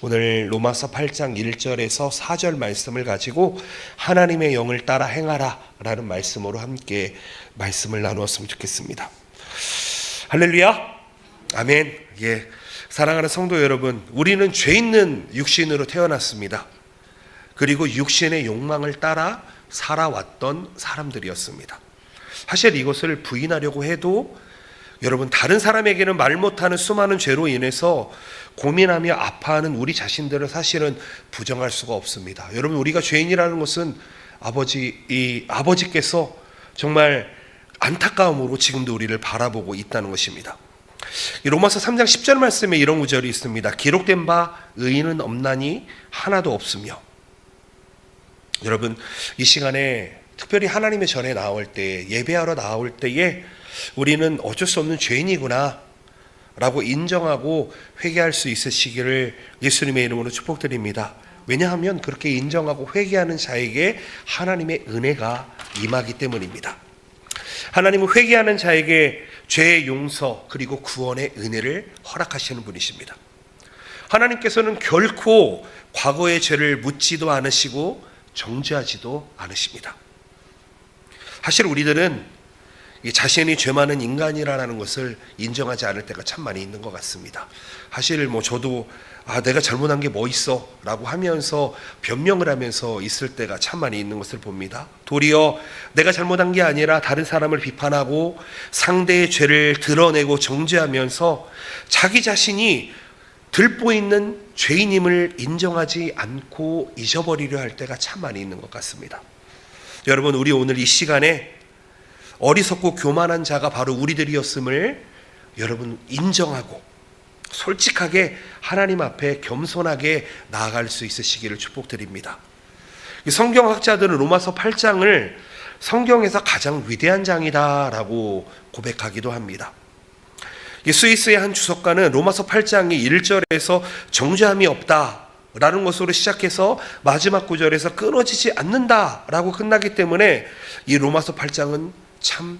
오늘 로마서 8장 1절에서 4절 말씀을 가지고 하나님의 영을 따라 행하라 라는 말씀으로 함께 말씀을 나누었으면 좋겠습니다. 할렐루야, 아멘. 사랑하는 성도 여러분, 우리는 죄 있는 육신으로 태어났습니다. 그리고 육신의 욕망을 따라 살아왔던 사람들이었습니다. 사실 이것을 부인하려고 해도 여러분, 다른 사람에게는 말 못하는 수많은 죄로 인해서 고민하며 아파하는 우리 자신들을 사실은 부정할 수가 없습니다. 여러분, 우리가 죄인이라는 것은 아버지께서 정말 안타까움으로 지금도 우리를 바라보고 있다는 것입니다. 로마서 3장 10절 말씀에 이런 구절이 있습니다. 기록된 바 의인은 없나니 하나도 없으며. 여러분, 이 시간에 특별히 하나님의 전에 나올 때, 예배하러 나올 때에 우리는 어쩔 수 없는 죄인이구나 라고 인정하고 회개할 수 있으시기를 예수님의 이름으로 축복드립니다. 왜냐하면 그렇게 인정하고 회개하는 자에게 하나님의 은혜가 임하기 때문입니다. 하나님은 회개하는 자에게 죄의 용서 그리고 구원의 은혜를 허락하시는 분이십니다. 하나님께서는 결코 과거의 죄를 묻지도 않으시고 정죄하지도 않으십니다. 사실 우리들은 자신이 죄 많은 인간이라는 것을 인정하지 않을 때가 참 많이 있는 것 같습니다. 사실 저도 내가 잘못한 게 뭐 있어 라고 하면서 변명을 하면서 있을 때가 참 많이 있는 것을 봅니다. 도리어 내가 잘못한 게 아니라 다른 사람을 비판하고 상대의 죄를 드러내고 정죄하면서 자기 자신이 들보 있는 죄인임을 인정하지 않고 잊어버리려 할 때가 참 많이 있는 것 같습니다. 여러분, 우리 오늘 이 시간에 어리석고 교만한 자가 바로 우리들이었음을 여러분 인정하고 솔직하게 하나님 앞에 겸손하게 나아갈 수 있으시기를 축복드립니다. 성경학자들은 로마서 8장을 성경에서 가장 위대한 장이다라고 고백하기도 합니다. 스위스의 한 주석가는 로마서 8장이 1절에서 정죄함이 없다라는 것으로 시작해서 마지막 구절에서 끊어지지 않는다라고 끝나기 때문에 이 로마서 8장은 참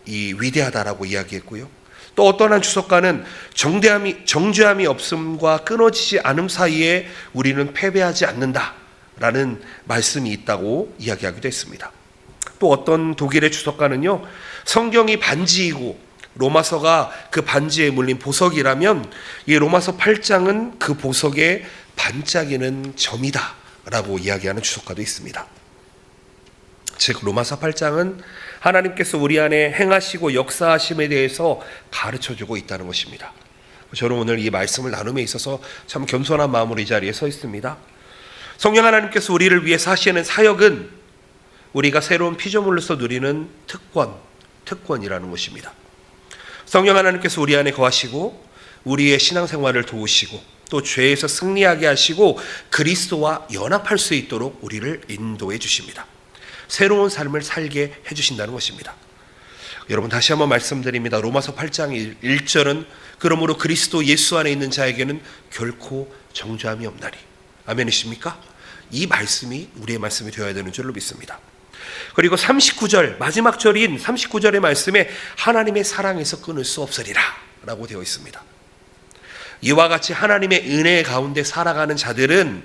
위대하다라고 이야기했고요. 또 어떤 한 주석가는 정죄함이 없음과 끊어지지 않음 사이에 우리는 패배하지 않는다라는 말씀이 있다고 이야기하기도 했습니다. 또 어떤 독일의 주석가는요, 성경이 반지이고 로마서가 그 반지에 물린 보석이라면 이 로마서 8장은 그 보석에 반짝이는 점이다라고 이야기하는 주석가도 있습니다. 즉 로마서 8장은 하나님께서 우리 안에 행하시고 역사하심에 대해서 가르쳐주고 있다는 것입니다. 저는 오늘 이 말씀을 나눔에 있어서 참 겸손한 마음으로 이 자리에 서 있습니다. 성령 하나님께서 우리를 위해서 하시는 사역은 우리가 새로운 피조물로서 누리는 특권이라는 것입니다. 성령 하나님께서 우리 안에 거하시고 우리의 신앙생활을 도우시고 또 죄에서 승리하게 하시고 그리스도와 연합할 수 있도록 우리를 인도해 주십니다. 새로운 삶을 살게 해주신다는 것입니다. 여러분, 다시 한번 말씀드립니다. 로마서 8장 1절은 그러므로 그리스도 예수 안에 있는 자에게는 결코 정죄함이 없나니. 아멘이십니까? 이 말씀이 우리의 말씀이 되어야 되는 줄로 믿습니다. 그리고 39절, 마지막 절인 39절의 말씀에 하나님의 사랑에서 끊을 수 없으리라 라고 되어 있습니다. 이와 같이 하나님의 은혜 가운데 살아가는 자들은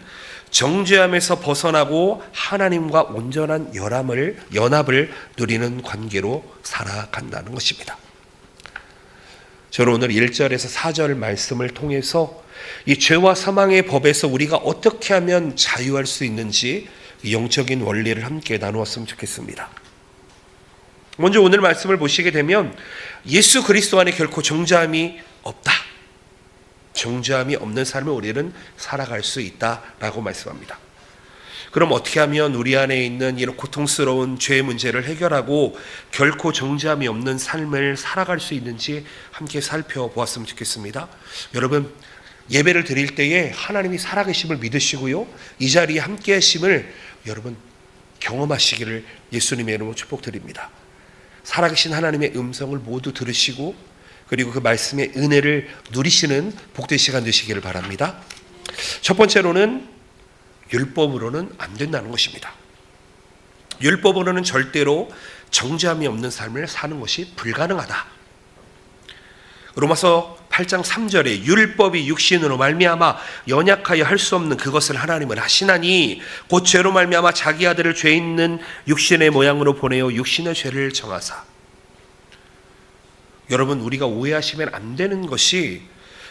정죄함에서 벗어나고 하나님과 온전한 연합을 누리는 관계로 살아간다는 것입니다. 저는 오늘 1절에서 4절 말씀을 통해서 이 죄와 사망의 법에서 우리가 어떻게 하면 자유할 수 있는지 영적인 원리를 함께 나누었으면 좋겠습니다. 먼저 오늘 말씀을 보시게 되면 예수 그리스도 안에 결코 정죄함이 없다. 정죄함이 없는 삶을 우리는 살아갈 수 있다라고 말씀합니다. 그럼 어떻게 하면 우리 안에 있는 이런 고통스러운 죄의 문제를 해결하고 결코 정죄함이 없는 삶을 살아갈 수 있는지 함께 살펴보았으면 좋겠습니다. 여러분, 예배를 드릴 때에 하나님이 살아계심을 믿으시고요, 이 자리에 함께 하심을 여러분 경험하시기를 예수님의 이름으로 축복드립니다. 살아계신 하나님의 음성을 모두 들으시고 그리고 그 말씀의 은혜를 누리시는 복된 시간 되시기를 바랍니다. 첫 번째로는 율법으로는 안 된다는 것입니다. 율법으로는 절대로 정죄함이 없는 삶을 사는 것이 불가능하다. 로마서 8장 3절에 율법이 육신으로 말미암아 연약하여 할 수 없는 그것을 하나님은 하시나니 곧 죄로 말미암아 자기 아들을 죄 있는 육신의 모양으로 보내어 육신의 죄를 정하사. 여러분, 우리가 오해하시면 안 되는 것이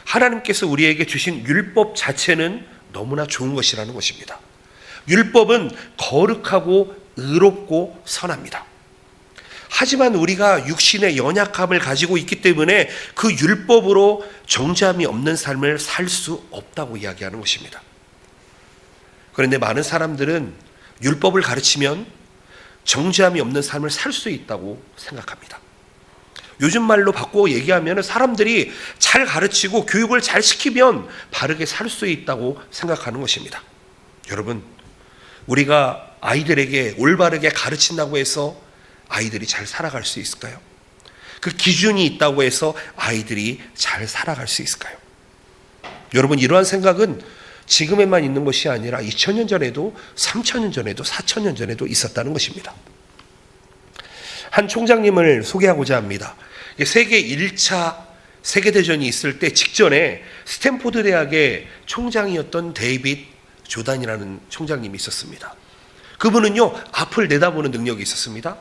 하나님께서 우리에게 주신 율법 자체는 너무나 좋은 것이라는 것입니다. 율법은 거룩하고 의롭고 선합니다. 하지만 우리가 육신의 연약함을 가지고 있기 때문에 그 율법으로 정죄함이 없는 삶을 살 수 없다고 이야기하는 것입니다. 그런데 많은 사람들은 율법을 가르치면 정죄함이 없는 삶을 살 수 있다고 생각합니다. 요즘 말로 바꾸어 얘기하면 사람들이 잘 가르치고 교육을 잘 시키면 바르게 살 수 있다고 생각하는 것입니다. 여러분, 우리가 아이들에게 올바르게 가르친다고 해서 아이들이 잘 살아갈 수 있을까요? 그 기준이 있다고 해서 아이들이 잘 살아갈 수 있을까요? 여러분, 이러한 생각은 지금에만 있는 것이 아니라 2000년 전에도 3000년 전에도 4000년 전에도 있었다는 것입니다. 한 총장님을 소개하고자 합니다. 세계 1차 세계대전이 있을 때 직전에 스탠포드 대학의 총장이었던 데이빗 조단이라는 총장님이 있었습니다. 그분은요, 앞을 내다보는 능력이 있었습니다.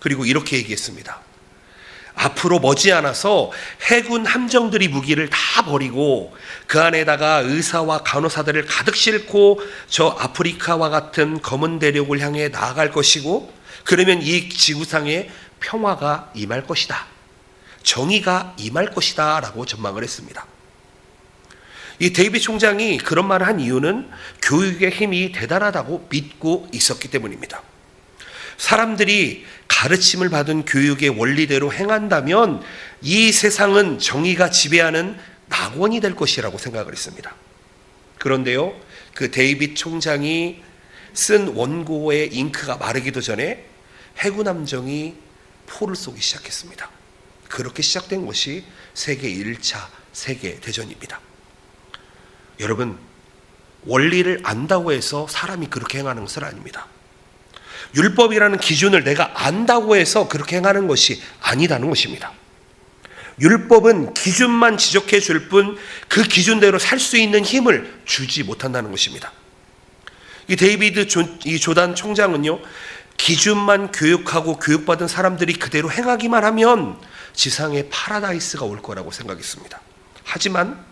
그리고 이렇게 얘기했습니다. 앞으로 머지않아서 해군 함정들이 무기를 다 버리고 그 안에다가 의사와 간호사들을 가득 싣고 저 아프리카와 같은 검은 대륙을 향해 나아갈 것이고, 그러면 이 지구상에 평화가 임할 것이다, 정의가 임할 것이다 라고 전망을 했습니다. 이 데이빗 총장이 그런 말을 한 이유는 교육의 힘이 대단하다고 믿고 있었기 때문입니다. 사람들이 가르침을 받은 교육의 원리대로 행한다면 이 세상은 정의가 지배하는 낙원이 될 것이라고 생각을 했습니다. 그런데요, 그 데이빗 총장이 쓴 원고의 잉크가 마르기도 전에 해군 함정이 포를 쏘기 시작했습니다. 그렇게 시작된 것이 세계 1차 세계대전입니다. 여러분, 원리를 안다고 해서 사람이 그렇게 행하는 것은 아닙니다. 율법이라는 기준을 내가 안다고 해서 그렇게 행하는 것이 아니다는 것입니다. 율법은 기준만 지적해 줄 뿐 그 기준대로 살 수 있는 힘을 주지 못한다는 것입니다. 이 이 조단 총장은요, 기준만 교육하고 교육받은 사람들이 그대로 행하기만 하면 지상에 파라다이스가 올 거라고 생각했습니다. 하지만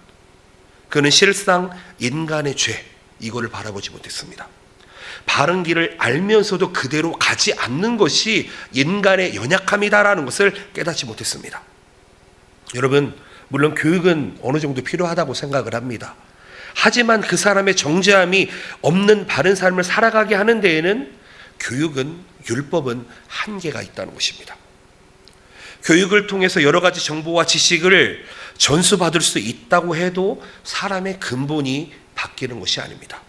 그는 실상 인간의 죄, 이거를 바라보지 못했습니다. 바른 길을 알면서도 그대로 가지 않는 것이 인간의 연약함이다라는 것을 깨닫지 못했습니다. 여러분, 물론 교육은 어느 정도 필요하다고 생각을 합니다. 하지만 그 사람의 정죄함이 없는 바른 삶을 살아가게 하는 데에는 교육은, 율법은 한계가 있다는 것입니다. 교육을 통해서 여러 가지 정보와 지식을 전수받을 수 있다고 해도 사람의 근본이 바뀌는 것이 아닙니다.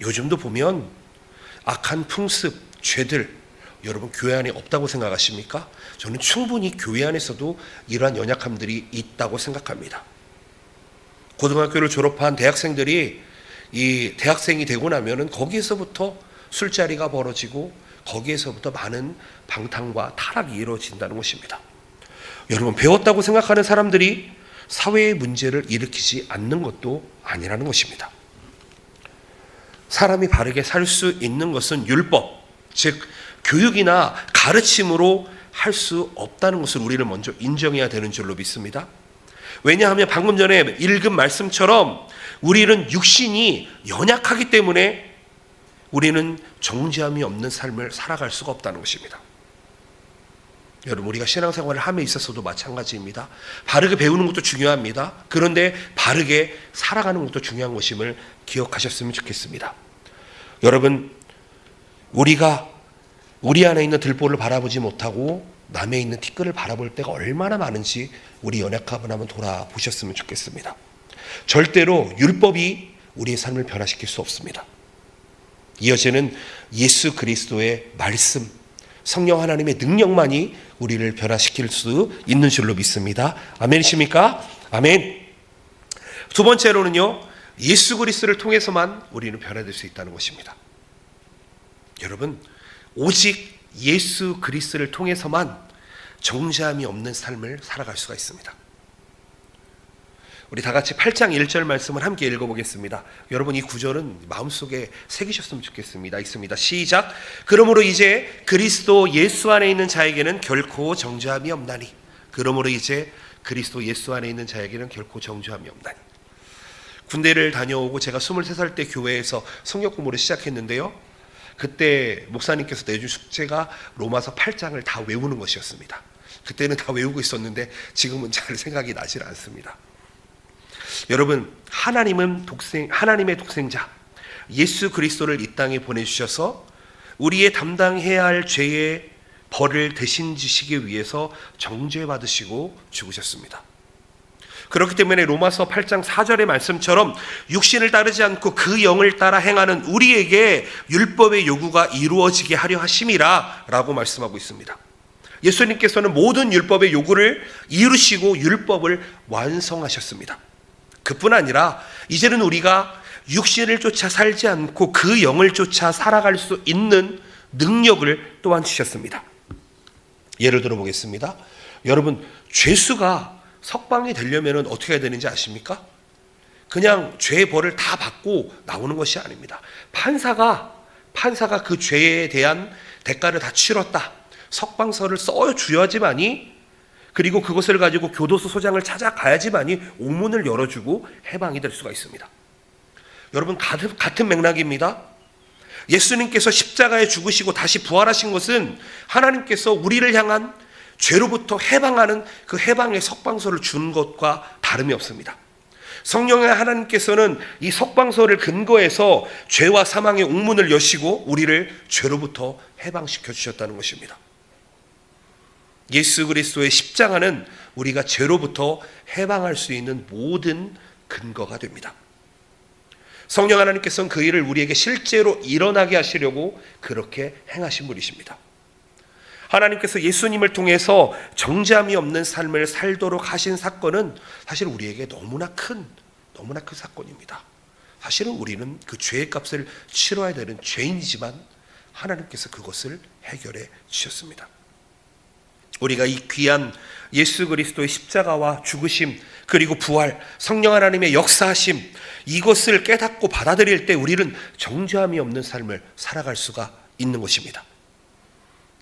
요즘도 보면 악한 풍습, 죄들, 여러분 교회 안에 없다고 생각하십니까? 저는 충분히 교회 안에서도 이러한 연약함들이 있다고 생각합니다. 고등학교를 졸업한 대학생들이 이 대학생이 되고 나면은 거기에서부터 술자리가 벌어지고 거기에서부터 많은 방탕과 타락이 이루어진다는 것입니다. 여러분, 배웠다고 생각하는 사람들이 사회의 문제를 일으키지 않는 것도 아니라는 것입니다. 사람이 바르게 살 수 있는 것은 율법, 즉 교육이나 가르침으로 할 수 없다는 것을 우리는 먼저 인정해야 되는 줄로 믿습니다. 왜냐하면 방금 전에 읽은 말씀처럼 우리는 육신이 연약하기 때문에 우리는 정죄함이 없는 삶을 살아갈 수가 없다는 것입니다. 여러분, 우리가 신앙생활을 함에 있어서도 마찬가지입니다. 바르게 배우는 것도 중요합니다. 그런데 바르게 살아가는 것도 중요한 것임을 기억하셨으면 좋겠습니다. 여러분, 우리가 우리 안에 있는 들보를 바라보지 못하고 남에 있는 티끌을 바라볼 때가 얼마나 많은지 우리 연약함을 한번 돌아보셨으면 좋겠습니다. 절대로 율법이 우리의 삶을 변화시킬 수 없습니다. 이어지는 예수 그리스도의 말씀, 성령 하나님의 능력만이 우리를 변화시킬 수 있는 줄로 믿습니다. 아멘이십니까? 아멘. 두 번째로는요, 예수 그리스도를 통해서만 우리는 변화될 수 있다는 것입니다. 여러분, 오직 예수 그리스도를 통해서만 정죄함이 없는 삶을 살아갈 수가 있습니다. 우리 다 같이 8장 1절 말씀을 함께 읽어보겠습니다. 여러분 이 구절은 마음속에 새기셨으면 좋겠습니다. 읽습니다. 시작. 그러므로 이제 그리스도 예수 안에 있는 자에게는 결코 정죄함이 없나니. 그러므로 이제 그리스도 예수 안에 있는 자에게는 결코 정죄함이 없나니. 군대를 다녀오고 제가 23살 때 교회에서 성경 공부를 시작했는데요. 그때 목사님께서 내준 숙제가 로마서 8장을 다 외우는 것이었습니다. 그때는 다 외우고 있었는데 지금은 잘 생각이 나질 않습니다. 여러분, 하나님의 독생자 예수 그리스도를 이 땅에 보내주셔서 우리의 담당해야 할 죄의 벌을 대신 지시기 위해서 정죄받으시고 죽으셨습니다. 그렇기 때문에 로마서 8장 4절의 말씀처럼 육신을 따르지 않고 그 영을 따라 행하는 우리에게 율법의 요구가 이루어지게 하려 하심이라 라고 말씀하고 있습니다. 예수님께서는 모든 율법의 요구를 이루시고 율법을 완성하셨습니다. 그뿐 아니라 이제는 우리가 육신을 쫓아 살지 않고 그 영을 쫓아 살아갈 수 있는 능력을 또한 주셨습니다. 예를 들어 보겠습니다. 여러분, 죄수가 석방이 되려면 어떻게 해야 되는지 아십니까? 그냥 죄의 벌을 다 받고 나오는 것이 아닙니다. 판사가 그 죄에 대한 대가를 다 치렀다, 석방서를 써줘야지만이, 그리고 그것을 가지고 교도소 소장을 찾아가야지만이 옥문을 열어주고 해방이 될 수가 있습니다. 여러분, 같은 맥락입니다. 예수님께서 십자가에 죽으시고 다시 부활하신 것은 하나님께서 우리를 향한 죄로부터 해방하는 그 해방의 석방서를 준 것과 다름이 없습니다. 성령의 하나님께서는 이 석방서를 근거해서 죄와 사망의 옥문을 여시고 우리를 죄로부터 해방시켜 주셨다는 것입니다. 예수 그리스도의 십자가는 우리가 죄로부터 해방할 수 있는 모든 근거가 됩니다. 성령 하나님께서는 그 일을 우리에게 실제로 일어나게 하시려고 그렇게 행하신 분이십니다. 하나님께서 예수님을 통해서 정죄함이 없는 삶을 살도록 하신 사건은 사실 우리에게 너무나 큰 사건입니다. 사실은 우리는 그 죄의 값을 치러야 되는 죄인이지만 하나님께서 그것을 해결해 주셨습니다. 우리가 이 귀한 예수 그리스도의 십자가와 죽으심, 그리고 부활, 성령 하나님의 역사하심, 이것을 깨닫고 받아들일 때 우리는 정죄함이 없는 삶을 살아갈 수가 있는 것입니다.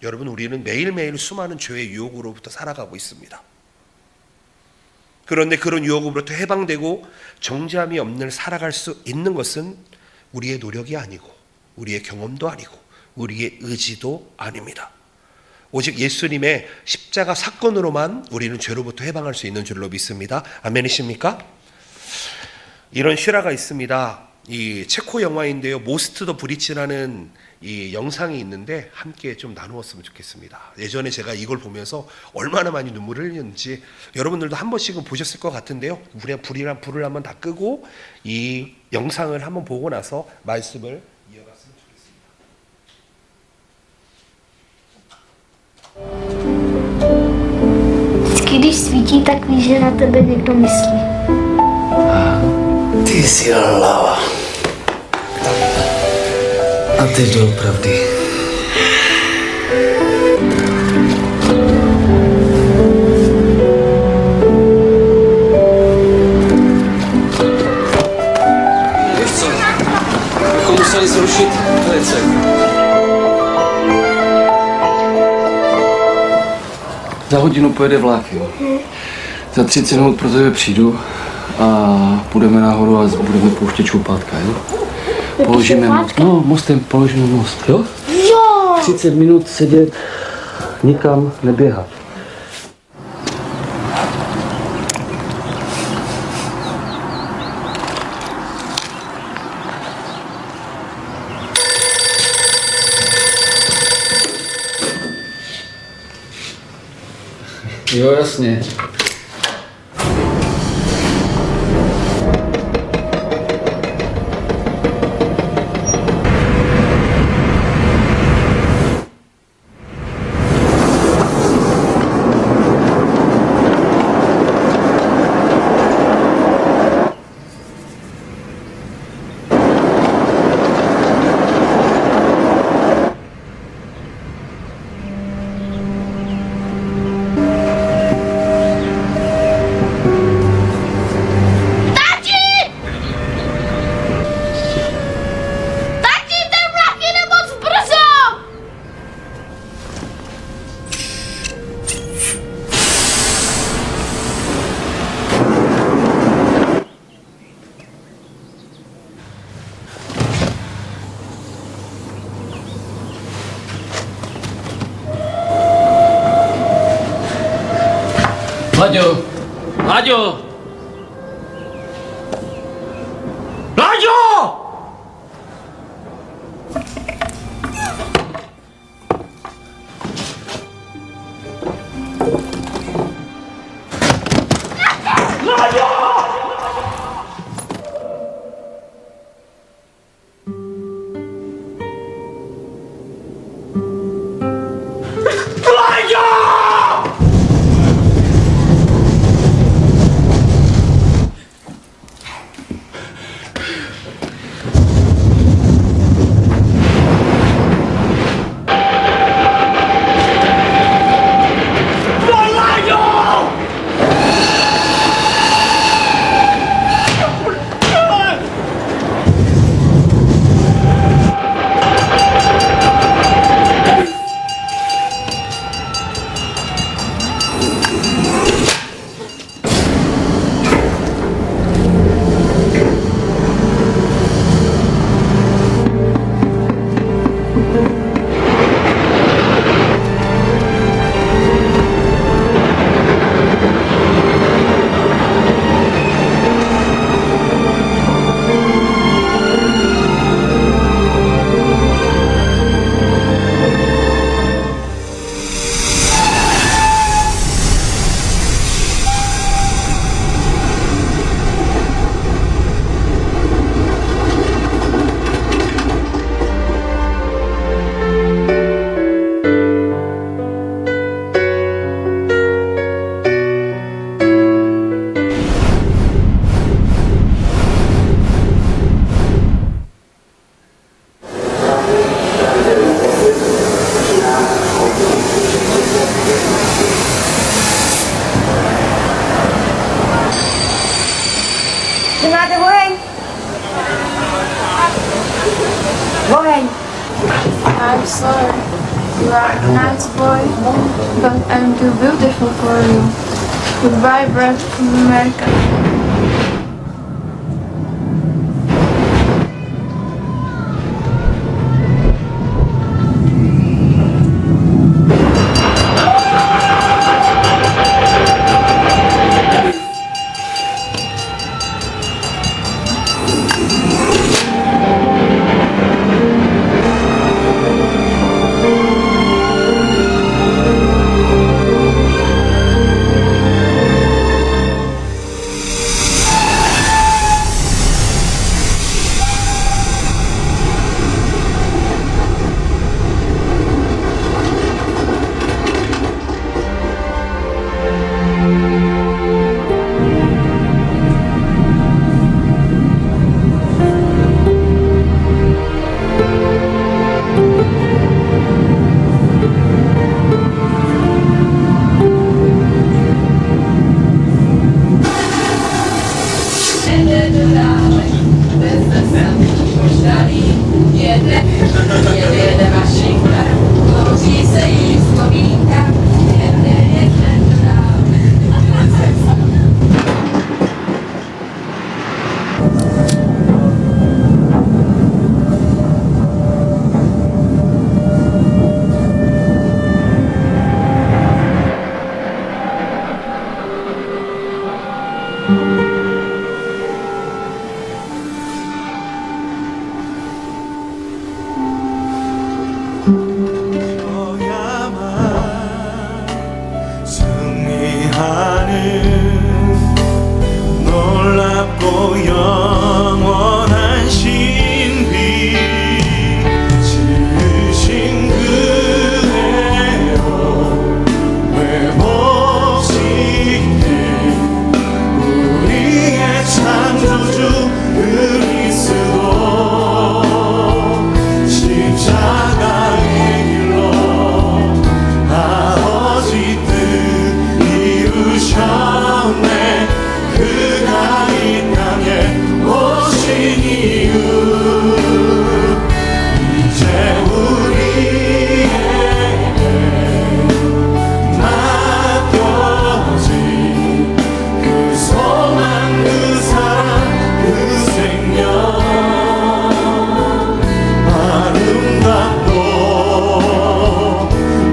여러분, 우리는 매일매일 수많은 죄의 유혹으로부터 살아가고 있습니다. 그런데 그런 유혹으로부터 해방되고 정죄함이 없는 살아갈 수 있는 것은 우리의 노력이 아니고 우리의 경험도 아니고 우리의 의지도 아닙니다. 오직 예수님의 십자가 사건으로만 우리는 죄로부터 해방할 수 있는 줄로 믿습니다. 아멘이십니까? 이런 실화가 있습니다. 이 체코 영화인데요, 모스트 더 브릿지라는 이 영상이 있는데 함께 좀 나누었으면 좋겠습니다. 예전에 제가 이걸 보면서 얼마나 많이 눈물을 흘렸는지 여러분들도 한 번씩은 보셨을 것 같은데요. 불을 한번 다 끄고 이 영상을 한번 보고 나서 말씀을 이어갔으면 좋겠습니다. Když svítí, tak víš, že na tebe někdo myslí. Ty jsi hlava. A teď doopravdy. Víš co? Bychom museli zrušit velice. Za hodinu pojede vlak, jo. Za 30 minut pro tebe přijdu a půjdeme nahoru a budeme pouštět čoupátka, jo? Položíme most. No, mostem položíme most, jo? Jo! 30 minut sedět, nikam neběhat. Jo, jasně. 라디오! 라디오! 라디오! I'm sorry. You are a nice boy, but I'm too beautiful for you. Goodbye, Brad from America.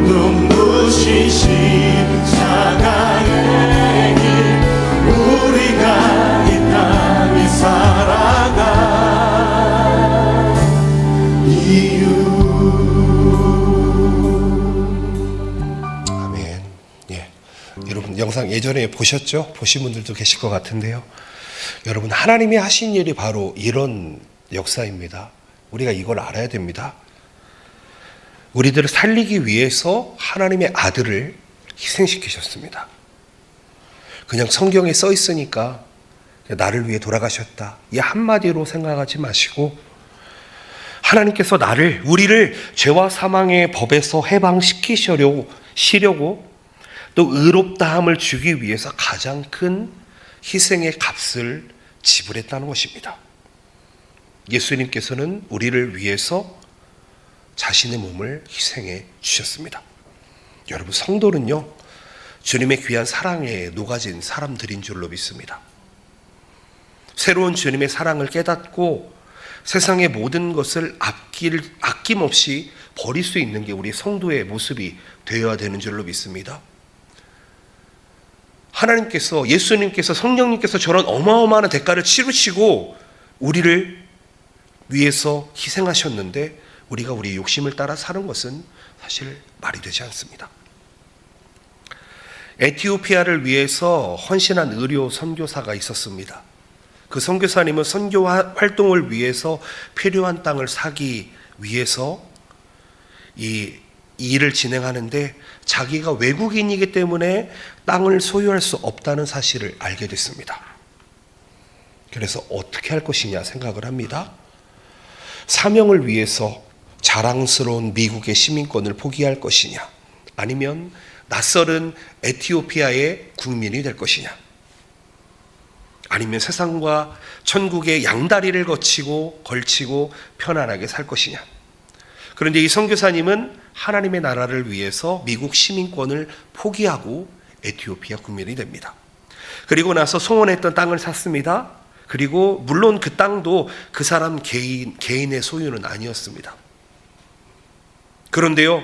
눈부신 십자가의 영상 예전에 보셨죠? 보신 분들도 계실 것 같은데요. 여러분, 하나님이 하신 일이 바로 이런 역사입니다. 우리가 이걸 알아야 됩니다. 우리들을 살리기 위해서 하나님의 아들을 희생시키셨습니다. 그냥 성경에 써 있으니까 나를 위해 돌아가셨다, 이 한마디로 생각하지 마시고 하나님께서 우리를 죄와 사망의 법에서 해방시키시려고 또 의롭다함을 주기 위해서 가장 큰 희생의 값을 지불했다는 것입니다. 예수님께서는 우리를 위해서 자신의 몸을 희생해 주셨습니다. 여러분, 성도는요, 주님의 귀한 사랑에 녹아진 사람들인 줄로 믿습니다. 새로운 주님의 사랑을 깨닫고 세상의 모든 것을 아낌없이 버릴 수 있는 게 우리 성도의 모습이 되어야 되는 줄로 믿습니다. 하나님께서, 예수님께서, 성령님께서 저런 어마어마한 대가를 치르시고 우리를 위해서 희생하셨는데 우리가 우리의 욕심을 따라 사는 것은 사실 말이 되지 않습니다. 에티오피아를 위해서 헌신한 의료 선교사가 있었습니다. 그 선교사님은 선교 활동을 위해서 필요한 땅을 사기 위해서 이 일을 진행하는데 자기가 외국인이기 때문에 땅을 소유할 수 없다는 사실을 알게 됐습니다. 그래서 어떻게 할 것이냐 생각을 합니다. 사명을 위해서 자랑스러운 미국의 시민권을 포기할 것이냐, 아니면 낯설은 에티오피아의 국민이 될 것이냐, 아니면 세상과 천국의 양다리를 걸치고 편안하게 살 것이냐. 그런데 이 선교사님은 하나님의 나라를 위해서 미국 시민권을 포기하고 에티오피아 국민이 됩니다. 그리고 나서 소원했던 땅을 샀습니다. 그리고 물론 그 땅도 그 사람 개인의 소유는 아니었습니다. 그런데요,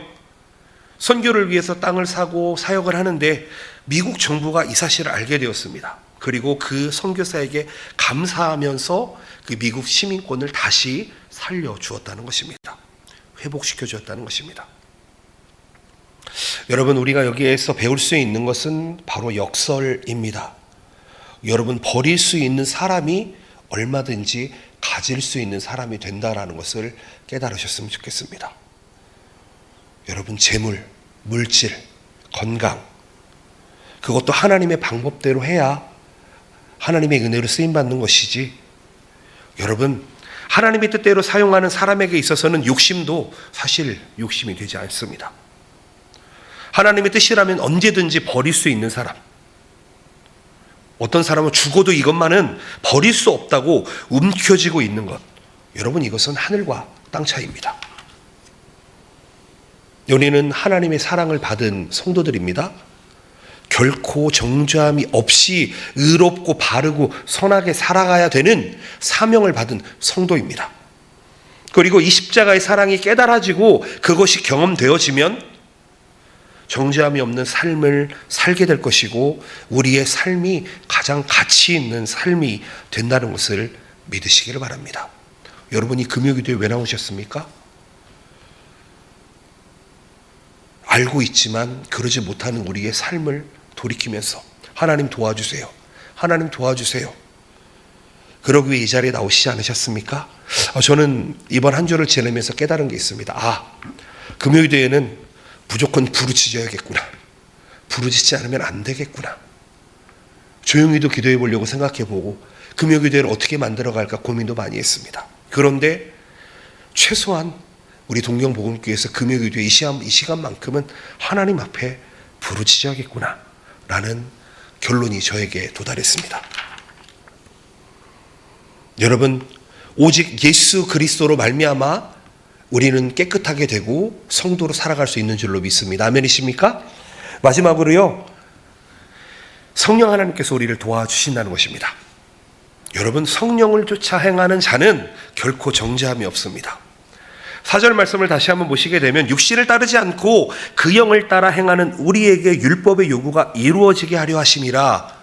선교를 위해서 땅을 사고 사역을 하는데 미국 정부가 이 사실을 알게 되었습니다. 그리고 그 선교사에게 감사하면서 그 미국 시민권을 다시 살려주었다는 것입니다. 회복시켜 주었다는 것입니다. 여러분, 우리가 여기에서 배울 수 있는 것은 바로 역설입니다. 여러분, 버릴 수 있는 사람이 얼마든지 가질 수 있는 사람이 된다는 것을 깨달으셨으면 좋겠습니다. 여러분, 재물, 물질, 건강, 그것도 하나님의 방법대로 해야 하나님의 은혜로 쓰임받는 것이지, 여러분, 하나님의 뜻대로 사용하는 사람에게 있어서는 욕심도 사실 욕심이 되지 않습니다. 하나님의 뜻이라면 언제든지 버릴 수 있는 사람, 어떤 사람은 죽어도 이것만은 버릴 수 없다고 움켜쥐고 있는 것, 여러분, 이것은 하늘과 땅 차이입니다. 우리는 하나님의 사랑을 받은 성도들입니다. 결코 정죄함이 없이 의롭고 바르고 선하게 살아가야 되는 사명을 받은 성도입니다. 그리고 이 십자가의 사랑이 깨달아지고 그것이 경험되어지면 정죄함이 없는 삶을 살게 될 것이고 우리의 삶이 가장 가치 있는 삶이 된다는 것을 믿으시기를 바랍니다. 여러분이 금요기도에 왜 나오셨습니까? 알고 있지만 그러지 못하는 우리의 삶을 돌이키면서 하나님 도와주세요, 하나님 도와주세요, 그러기 위해 이 자리에 나오시지 않으셨습니까? 저는 이번 한 주를 지내면서 깨달은 게 있습니다. 금요일에는 무조건 부르짖어야겠구나, 부르짖지 않으면 안 되겠구나. 조용히도 기도해 보려고 생각해 보고 금요일을 어떻게 만들어 갈까 고민도 많이 했습니다. 그런데 최소한 우리 동경복음교회에서 금요일에 이 시간만큼은 하나님 앞에 부르짖어야겠구나 라는 결론이 저에게 도달했습니다. 여러분, 오직 예수 그리스도로 말미암아 우리는 깨끗하게 되고 성도로 살아갈 수 있는 줄로 믿습니다. 아멘이십니까? 마지막으로요, 성령 하나님께서 우리를 도와주신다는 것입니다. 여러분, 성령을 쫓아 행하는 자는 결코 정죄함이 없습니다. 4절 말씀을 다시 한번 보시게 되면 육신을 따르지 않고 그 영을 따라 행하는 우리에게 율법의 요구가 이루어지게 하려 하심이라.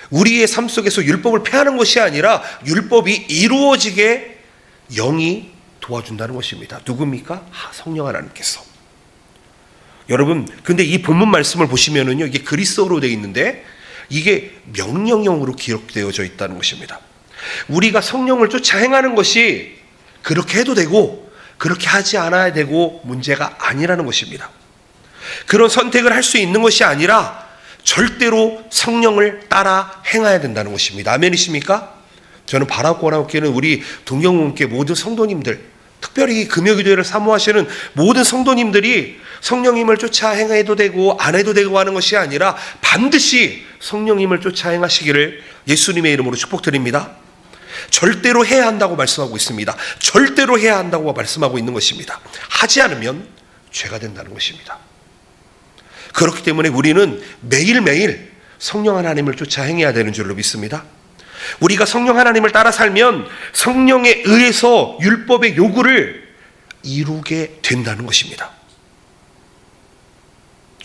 우리의 삶 속에서 율법을 폐하는 것이 아니라 율법이 이루어지게 영이 도와준다는 것입니다. 누굽니까? 성령 하나님께서. 여러분, 근데 이 본문 말씀을 보시면은요, 이게 그리스어로 되어 있는데 이게 명령형으로 기록되어져 있다는 것입니다. 우리가 성령을 쫓아 행하는 것이 그렇게 해도 되고 그렇게 하지 않아야 되고 문제가 아니라는 것입니다. 그런 선택을 할 수 있는 것이 아니라 절대로 성령을 따라 행해야 된다는 것입니다. 아멘이십니까? 저는 바라고나교회는 우리 동경훈께 모든 성도님들, 특별히 금요기도회를 사모하시는 모든 성도님들이 성령님을 쫓아 행해도 되고 안 해도 되고 하는 것이 아니라 반드시 성령님을 쫓아 행하시기를 예수님의 이름으로 축복드립니다. 절대로 해야 한다고 말씀하고 있습니다. 절대로 해야 한다고 말씀하고 있는 것입니다. 하지 않으면 죄가 된다는 것입니다. 그렇기 때문에 우리는 매일매일 성령 하나님을 쫓아 행해야 되는 줄로 믿습니다. 우리가 성령 하나님을 따라 살면 성령에 의해서 율법의 요구를 이루게 된다는 것입니다.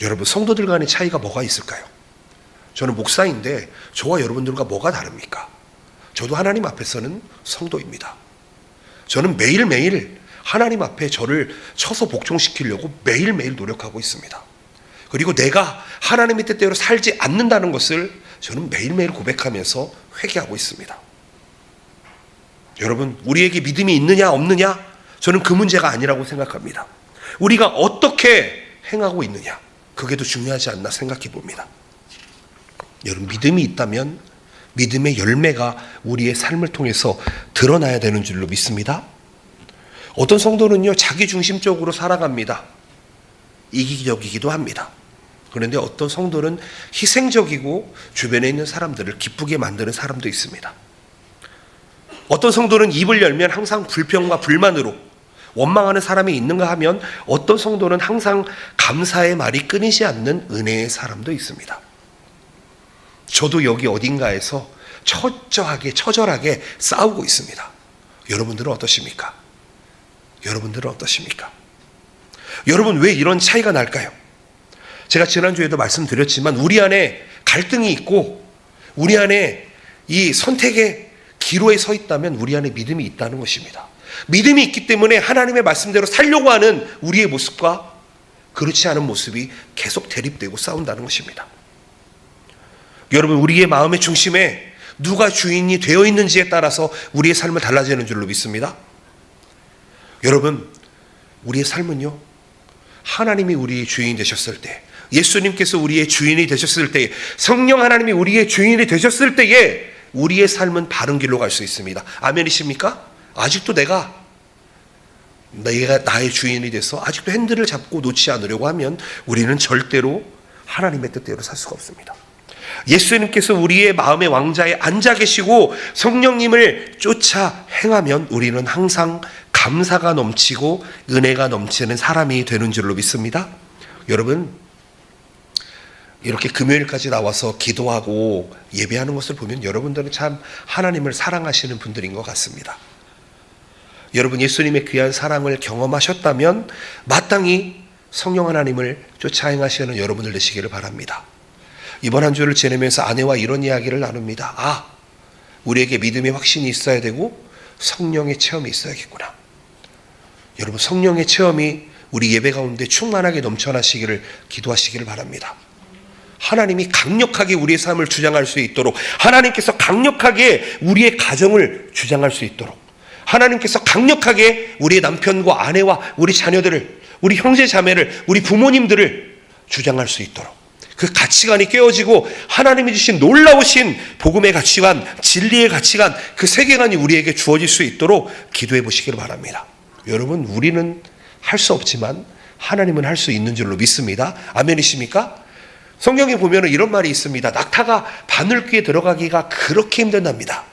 여러분, 성도들 간의 차이가 뭐가 있을까요? 저는 목사인데 저와 여러분들과 뭐가 다릅니까? 저도 하나님 앞에서는 성도입니다. 저는 매일매일 하나님 앞에 저를 쳐서 복종시키려고 매일매일 노력하고 있습니다. 그리고 내가 하나님의 뜻대로 살지 않는다는 것을 저는 매일매일 고백하면서 회개하고 있습니다. 여러분, 우리에게 믿음이 있느냐 없느냐, 저는 그 문제가 아니라고 생각합니다. 우리가 어떻게 행하고 있느냐, 그게 더 중요하지 않나 생각해 봅니다. 여러분, 믿음이 있다면 믿음의 열매가 우리의 삶을 통해서 드러나야 되는 줄로 믿습니다. 어떤 성도는요, 자기중심적으로 살아갑니다. 이기적이기도 합니다. 그런데 어떤 성도는 희생적이고 주변에 있는 사람들을 기쁘게 만드는 사람도 있습니다. 어떤 성도는 입을 열면 항상 불평과 불만으로 원망하는 사람이 있는가 하면 어떤 성도는 항상 감사의 말이 끊이지 않는 은혜의 사람도 있습니다. 저도 여기 어딘가에서 처절하게 싸우고 있습니다. 여러분들은 어떠십니까? 여러분들은 어떠십니까? 여러분, 왜 이런 차이가 날까요? 제가 지난주에도 말씀드렸지만 우리 안에 갈등이 있고 우리 안에 이 선택의 기로에 서 있다면 우리 안에 믿음이 있다는 것입니다. 믿음이 있기 때문에 하나님의 말씀대로 살려고 하는 우리의 모습과 그렇지 않은 모습이 계속 대립되고 싸운다는 것입니다. 여러분, 우리의 마음의 중심에 누가 주인이 되어 있는지에 따라서 우리의 삶은 달라지는 줄로 믿습니다. 여러분, 우리의 삶은요, 하나님이 우리의 주인이 되셨을 때, 예수님께서 우리의 주인이 되셨을 때, 성령 하나님이 우리의 주인이 되셨을 때에 우리의 삶은 바른 길로 갈 수 있습니다. 아멘이십니까? 아직도 내가 나의 주인이 돼서 아직도 핸들을 잡고 놓지 않으려고 하면 우리는 절대로 하나님의 뜻대로 살 수가 없습니다. 예수님께서 우리의 마음의 왕자에 앉아 계시고 성령님을 쫓아 행하면 우리는 항상 감사가 넘치고 은혜가 넘치는 사람이 되는 줄로 믿습니다. 여러분, 이렇게 금요일까지 나와서 기도하고 예배하는 것을 보면 여러분들은 참 하나님을 사랑하시는 분들인 것 같습니다. 여러분, 예수님의 귀한 사랑을 경험하셨다면 마땅히 성령 하나님을 쫓아 행하시는 여러분들 되시기를 바랍니다. 이번 한 주를 지내면서 아내와 이런 이야기를 나눕니다. 우리에게 믿음의 확신이 있어야 되고 성령의 체험이 있어야겠구나. 여러분, 성령의 체험이 우리 예배 가운데 충만하게 넘쳐나시기를 기도하시기를 바랍니다. 하나님이 강력하게 우리의 삶을 주장할 수 있도록, 하나님께서 강력하게 우리의 가정을 주장할 수 있도록, 하나님께서 강력하게 우리의 남편과 아내와 우리 자녀들을, 우리 형제 자매를, 우리 부모님들을 주장할 수 있도록 그 가치관이 깨어지고 하나님이 주신 놀라우신 복음의 가치관, 진리의 가치관, 그 세계관이 우리에게 주어질 수 있도록 기도해 보시기를 바랍니다. 여러분, 우리는 할 수 없지만 하나님은 할 수 있는 줄로 믿습니다. 아멘이십니까? 성경에 보면 이런 말이 있습니다. 낙타가 바늘귀에 들어가기가 그렇게 힘들답니다.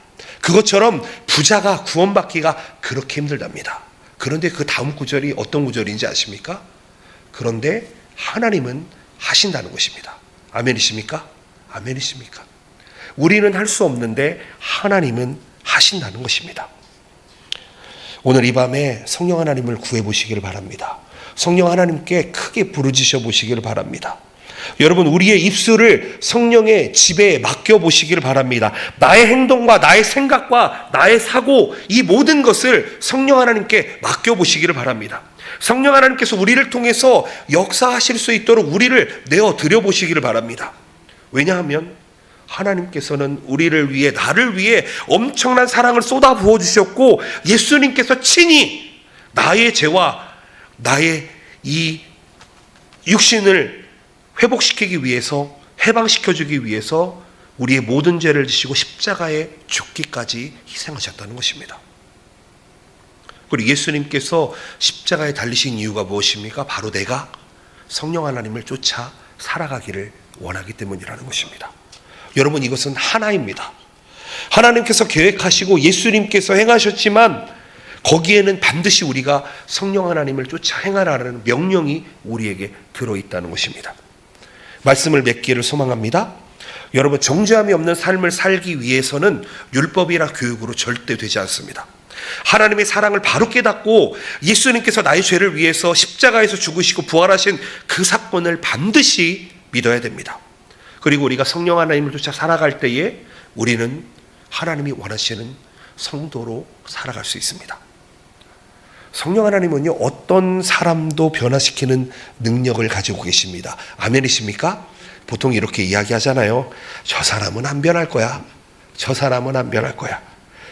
그것처럼 부자가 구원받기가 그렇게 힘들답니다. 그런데 그 다음 구절이 어떤 구절인지 아십니까? 그런데 하나님은 하신다는 것입니다. 아멘이십니까? 아멘이십니까? 우리는 할 수 없는데 하나님은 하신다는 것입니다. 오늘 이 밤에 성령 하나님을 구해 보시기를 바랍니다. 성령 하나님께 크게 부르짖어 보시기를 바랍니다. 여러분, 우리의 입술을 성령의 지배에 맡겨보시기를 바랍니다. 나의 행동과 나의 생각과 나의 사고, 이 모든 것을 성령 하나님께 맡겨보시기를 바랍니다. 성령 하나님께서 우리를 통해서 역사하실 수 있도록 우리를 내어드려 보시기를 바랍니다. 왜냐하면 하나님께서는 우리를 위해, 나를 위해 엄청난 사랑을 쏟아 부어주셨고, 예수님께서 친히 나의 죄와 나의 이 육신을 회복시키기 위해서, 해방시켜주기 위해서 우리의 모든 죄를 지시고 십자가에 죽기까지 희생하셨다는 것입니다. 그리고 예수님께서 십자가에 달리신 이유가 무엇입니까? 바로 내가 성령 하나님을 쫓아 살아가기를 원하기 때문이라는 것입니다. 여러분, 이것은 하나입니다. 하나님께서 계획하시고 예수님께서 행하셨지만 거기에는 반드시 우리가 성령 하나님을 쫓아 행하라는 명령이 우리에게 들어있다는 것입니다. 말씀을 맺기를 소망합니다. 여러분, 정죄함이 없는 삶을 살기 위해서는 율법이나 교육으로 절대 되지 않습니다. 하나님의 사랑을 바로 깨닫고 예수님께서 나의 죄를 위해서 십자가에서 죽으시고 부활하신 그 사건을 반드시 믿어야 됩니다. 그리고 우리가 성령 하나님을 쫓아 살아갈 때에 우리는 하나님이 원하시는 성도로 살아갈 수 있습니다. 성령 하나님은요, 어떤 사람도 변화시키는 능력을 가지고 계십니다. 아멘이십니까? 보통 이렇게 이야기하잖아요. 저 사람은 안 변할 거야. 저 사람은 안 변할 거야.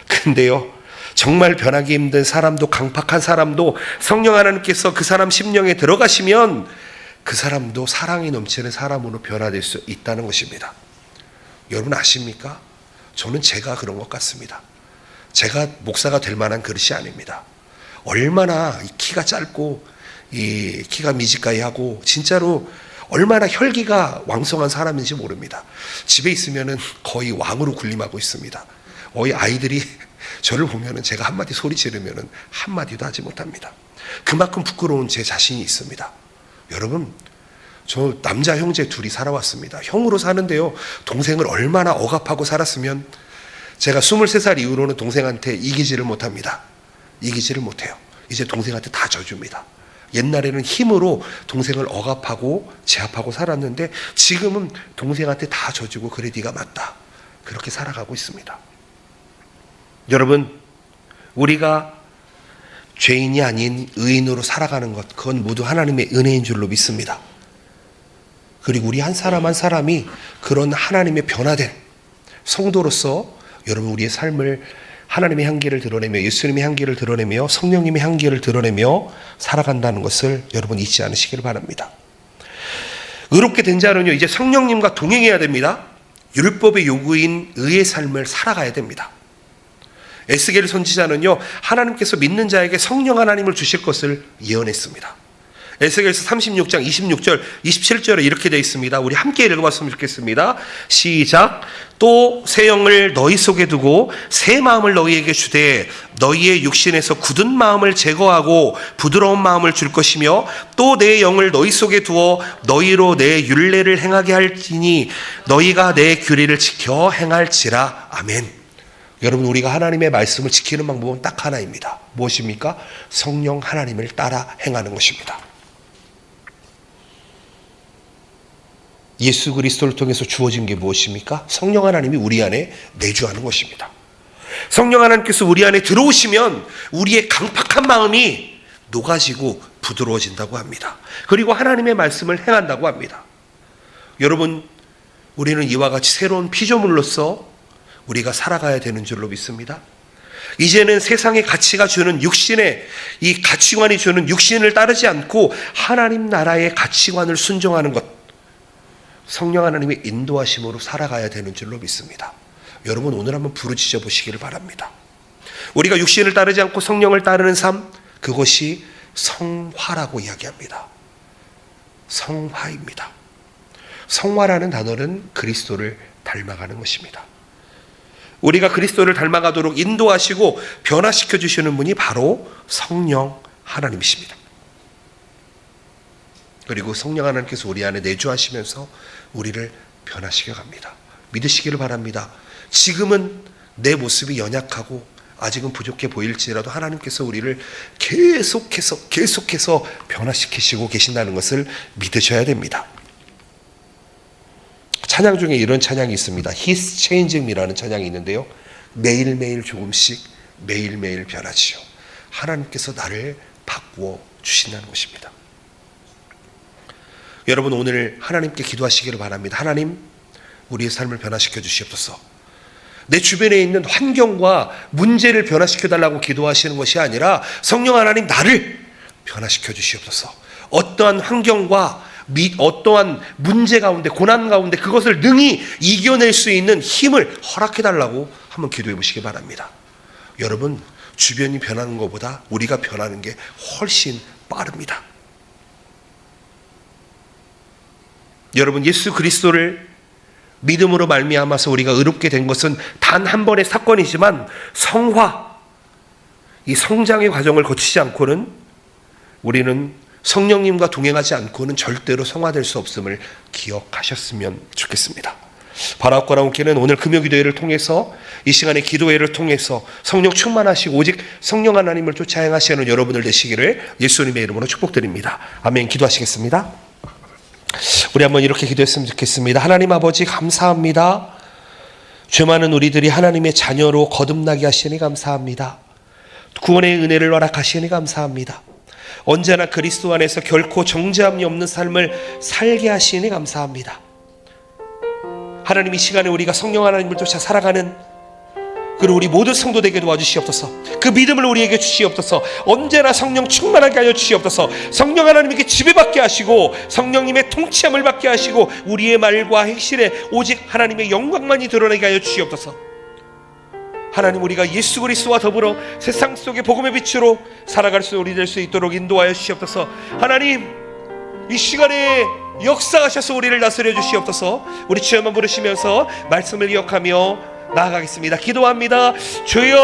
근데요, 정말 변하기 힘든 사람도, 강팍한 사람도 성령 하나님께서 그 사람 심령에 들어가시면 그 사람도 사랑이 넘치는 사람으로 변화될 수 있다는 것입니다. 여러분 아십니까? 저는 제가 그런 것 같습니다. 제가 목사가 될 만한 그릇이 아닙니다. 얼마나 키가 짧고 이 키가 미지가이하고 진짜로 얼마나 혈기가 왕성한 사람인지 모릅니다. 집에 있으면은 거의 왕으로 군림하고 있습니다. 거의 아이들이 저를 보면은 제가 한마디 소리 지르면은 한마디도 하지 못합니다. 그만큼 부끄러운 제 자신이 있습니다. 여러분, 저 남자 형제 둘이 살아왔습니다. 형으로 사는데요, 동생을 얼마나 억압하고 살았으면, 제가 23살 이후로는 동생한테 이기지를 못합니다. 이기지를 못해요. 이제 동생한테 다 져줍니다. 옛날에는 힘으로 동생을 억압하고 제압하고 살았는데 지금은 동생한테 다 져주고, 그래 네가 맞다, 그렇게 살아가고 있습니다. 여러분, 우리가 죄인이 아닌 의인으로 살아가는 것, 그건 모두 하나님의 은혜인 줄로 믿습니다. 그리고 우리 한 사람 한 사람이 그런 하나님의 변화된 성도로서 여러분 우리의 삶을 하나님의 향기를 드러내며, 예수님의 향기를 드러내며, 성령님의 향기를 드러내며 살아간다는 것을 여러분 잊지 않으시기를 바랍니다. 의롭게 된 자는요, 이제 성령님과 동행해야 됩니다. 율법의 요구인 의의 삶을 살아가야 됩니다. 에스겔 선지자는요, 하나님께서 믿는 자에게 성령 하나님을 주실 것을 예언했습니다. 에스겔서 36장 26절 27절에 이렇게 되어 있습니다. 우리 함께 읽어봤으면 좋겠습니다. 시작. 또 새 영을 너희 속에 두고 새 마음을 너희에게 주되 너희의 육신에서 굳은 마음을 제거하고 부드러운 마음을 줄 것이며, 또 내 영을 너희 속에 두어 너희로 내 율례를 행하게 할지니 너희가 내 규례를 지켜 행할지라. 아멘. 여러분, 우리가 하나님의 말씀을 지키는 방법은 딱 하나입니다. 무엇입니까? 성령 하나님을 따라 행하는 것입니다. 예수 그리스도를 통해서 주어진 게 무엇입니까? 성령 하나님이 우리 안에 내주하는 것입니다. 성령 하나님께서 우리 안에 들어오시면 우리의 강팍한 마음이 녹아지고 부드러워진다고 합니다. 그리고 하나님의 말씀을 행한다고 합니다. 여러분, 우리는 이와 같이 새로운 피조물로서 우리가 살아가야 되는 줄로 믿습니다. 이제는 세상의 가치가 주는 육신의 이 가치관이 주는 육신을 따르지 않고 하나님 나라의 가치관을 순종하는 것, 성령 하나님의 인도하심으로 살아가야 되는 줄로 믿습니다. 여러분, 오늘 한번 부르짖어 보시기를 바랍니다. 우리가 육신을 따르지 않고 성령을 따르는 삶, 그것이 성화라고 이야기합니다. 성화입니다. 성화라는 단어는 그리스도를 닮아가는 것입니다. 우리가 그리스도를 닮아가도록 인도하시고 변화시켜 주시는 분이 바로 성령 하나님이십니다. 그리고 성령 하나님께서 우리 안에 내주하시면서 우리를 변화시켜 갑니다. 믿으시기를 바랍니다. 지금은 내 모습이 연약하고 아직은 부족해 보일지라도 하나님께서 우리를 계속해서 변화시키시고 계신다는 것을 믿으셔야 됩니다. 찬양 중에 이런 찬양이 있습니다. He's changing me라는 찬양이 있는데요. 매일매일 조금씩 매일매일 변하지요. 하나님께서 나를 바꾸어 주신다는 것입니다. 여러분, 오늘 하나님께 기도하시기를 바랍니다. 하나님, 우리의 삶을 변화시켜 주시옵소서. 내 주변에 있는 환경과 문제를 변화시켜 달라고 기도하시는 것이 아니라 성령 하나님, 나를 변화시켜 주시옵소서. 어떠한 환경과 어떠한 문제 가운데, 고난 가운데 그것을 능히 이겨낼 수 있는 힘을 허락해 달라고 한번 기도해 보시기 바랍니다. 여러분, 주변이 변하는 것보다 우리가 변하는 게 훨씬 빠릅니다. 여러분, 예수 그리스도를 믿음으로 말미암아서 우리가 의롭게 된 것은 단 한 번의 사건이지만 성화, 이 성장의 과정을 거치지 않고는, 우리는 성령님과 동행하지 않고는 절대로 성화될 수 없음을 기억하셨으면 좋겠습니다. 바라옵고라 함께는 오늘 금요기도회를 통해서, 이 시간에 기도회를 통해서 성령 충만하시고 오직 성령 하나님을 쫓아 행하시는 여러분들 되시기를 예수님의 이름으로 축복드립니다. 아멘. 기도하시겠습니다. 우리 한번 이렇게 기도했으면 좋겠습니다. 하나님 아버지, 감사합니다. 죄 많은 우리들이 하나님의 자녀로 거듭나게 하시니 감사합니다. 구원의 은혜를 허락하시니 감사합니다. 언제나 그리스도 안에서 결코 정죄함이 없는 삶을 살게 하시니 감사합니다. 하나님, 이 시간에 우리가 성령 하나님을 쫓아 살아가는, 그리고 우리 모든 성도 되게 도와주시옵소서. 그 믿음을 우리에게 주시옵소서. 언제나 성령 충만하게 하여 주시옵소서. 성령 하나님에게 지배받게 하시고 성령님의 통치함을 받게 하시고 우리의 말과 행실에 오직 하나님의 영광만이 드러나게 하여 주시옵소서. 하나님, 우리가 예수 그리스도와 더불어 세상 속의 복음의 빛으로 살아갈 수 우리 될 수 있도록 인도하여 주시옵소서. 하나님, 이 시간에 역사하셔서 우리를 다스려 주시옵소서. 우리 주여만 부르시면서 말씀을 기억하며 나아가겠습니다. 기도합니다. 주여.